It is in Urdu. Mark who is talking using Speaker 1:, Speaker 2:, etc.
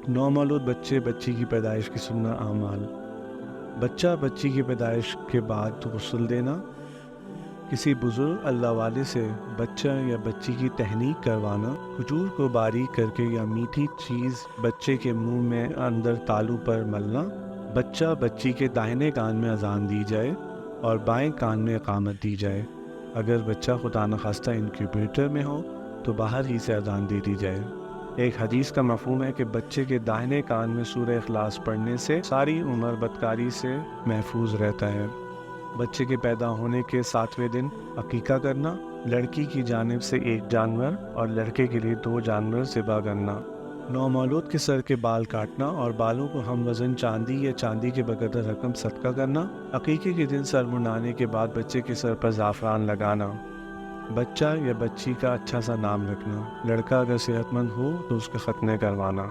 Speaker 1: نومولود بچے بچی کی پیدائش کی سنت اعمال۔ بچہ بچی کی پیدائش کے بعد غسل دینا، کسی بزرگ اللہ والے سے بچہ یا بچی کی تہنیک کروانا، کھجور کو باریک کر کے یا میٹھی چیز بچے کے منہ میں اندر تالو پر ملنا، بچہ بچی کے داہنے کان میں اذان دی جائے اور بائیں کان میں اقامت دی جائے۔ اگر بچہ خدا نخواستہ انکیوبیٹر میں ہو تو باہر ہی سے اذان دے دی جائے۔ ایک حدیث کا مفہوم ہے کہ بچے کے داہنے کان میں سورہ اخلاص پڑھنے سے ساری عمر بدکاری سے محفوظ رہتا ہے۔ بچے کے پیدا ہونے کے 7ویں دن عقیقہ کرنا، لڑکی کی جانب سے 1 جانور اور لڑکے کے لیے 2 جانور ذبح کرنا۔ نومولود کے سر کے بال کاٹنا اور بالوں کو ہم وزن چاندی یا چاندی کے بقدر رقم صدقہ کرنا۔ عقیقے کے دن سر منڈانے کے بعد بچے کے سر پر زعفران لگانا۔ بچہ یا بچی کا اچھا سا نام رکھنا، لڑکا اگر صحت مند ہو تو اس کے ختنے کروانا۔